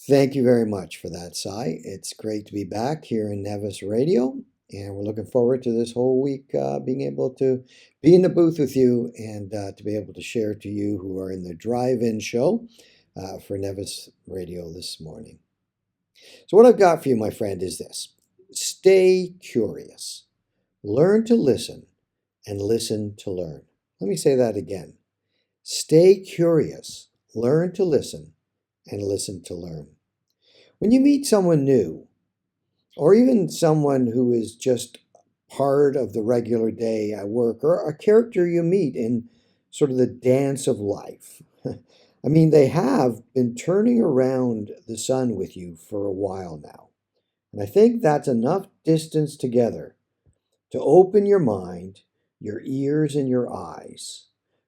Thank you very much for that, Skye. It's great to be back here in Nevis Radio, and we're looking forward to this whole week being able to be in the booth with you and to be able to share to you who are in the drive-in show for Nevis Radio this morning. So what I've got for you, my friend, is this. Stay curious. Learn to listen and listen to learn. Let me say that again. Stay curious. Learn to listen and listen to learn. When you meet someone new, or even someone who is just part of the regular day at work, or a character you meet in sort of the dance of life, I mean, they have been turning around the sun with you for a while now. And I think that's enough distance together to open your mind, your ears, and your eyes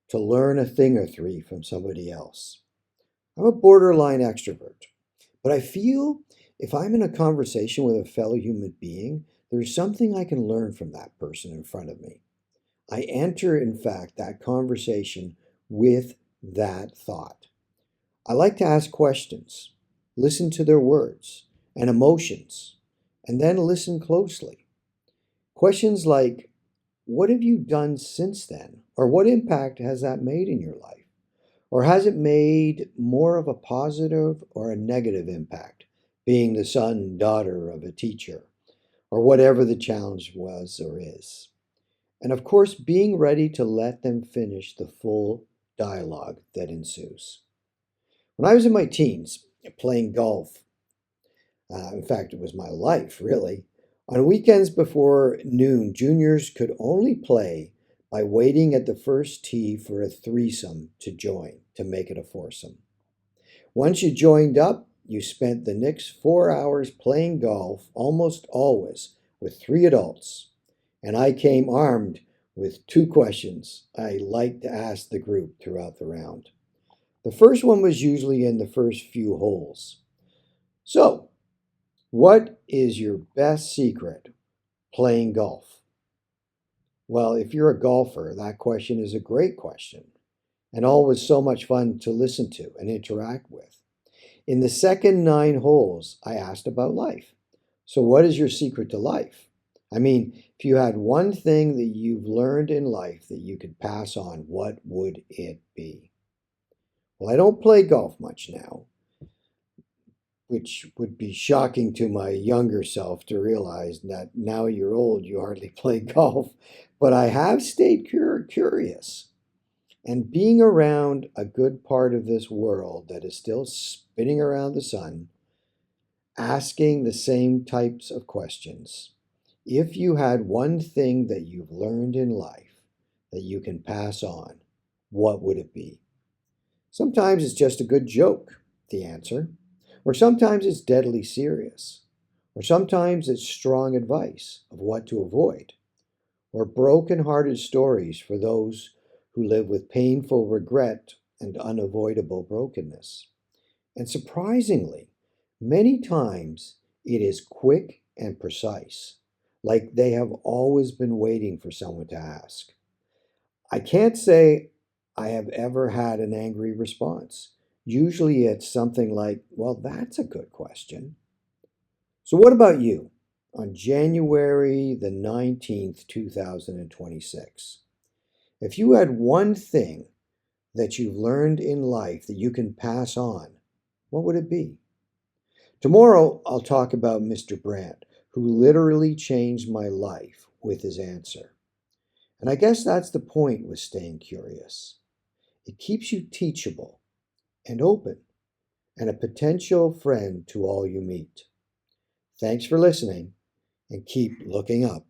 to learn a thing or three from somebody else. I'm a borderline extrovert, but I feel if I'm in a conversation with a fellow human being, there's something I can learn from that person in front of me. I enter, in fact, that conversation with that thought. I like to ask questions, listen to their words and emotions, and then listen closely. Questions like, what have you done since then? Or what impact has that made in your life? Or has it made more of a positive or a negative impact, being the son, daughter of a teacher, or whatever the challenge was or is? And of course, being ready to let them finish the full dialogue that ensues. When I was in my teens, playing golf, in fact, it was my life, really. On weekends before noon, juniors could only play by waiting at the first tee for a threesome to join, to make it a foursome. Once you joined up, you spent the next 4 hours playing golf, almost always with 3 adults. And I came armed with 2 questions I liked to ask the group throughout the round. The first one was usually in the first few holes. So, what is your best secret playing golf? Well, if you're a golfer, that question is a great question and always so much fun to listen to and interact with. In the second 9 holes, I asked about life. So what is your secret to life? I mean, if you had one thing that you've learned in life that you could pass on, what would it be? Well, I don't play golf much now, which would be shocking to my younger self to realize that now you're old, you hardly play golf. But I have stayed curious. And being around a good part of this world that is still spinning around the sun, asking the same types of questions. If you had one thing that you've learned in life that you can pass on, what would it be? Sometimes it's just a good joke, the answer. Or sometimes it's deadly serious. Or sometimes it's strong advice of what to avoid. Or broken-hearted stories for those who live with painful regret and unavoidable brokenness. And surprisingly, many times it is quick and precise, like they have always been waiting for someone to ask. I can't say I have ever had an angry response. Usually it's something like, well, that's a good question. So what about you? On January the 19th, 2026, if you had one thing that you've learned in life that you can pass on, what would it be? Tomorrow, I'll talk about Mr. Brandt, who literally changed my life with his answer. And I guess that's the point with staying curious. It keeps you teachable and open and a potential friend to all you meet. Thanks for listening and keep looking up.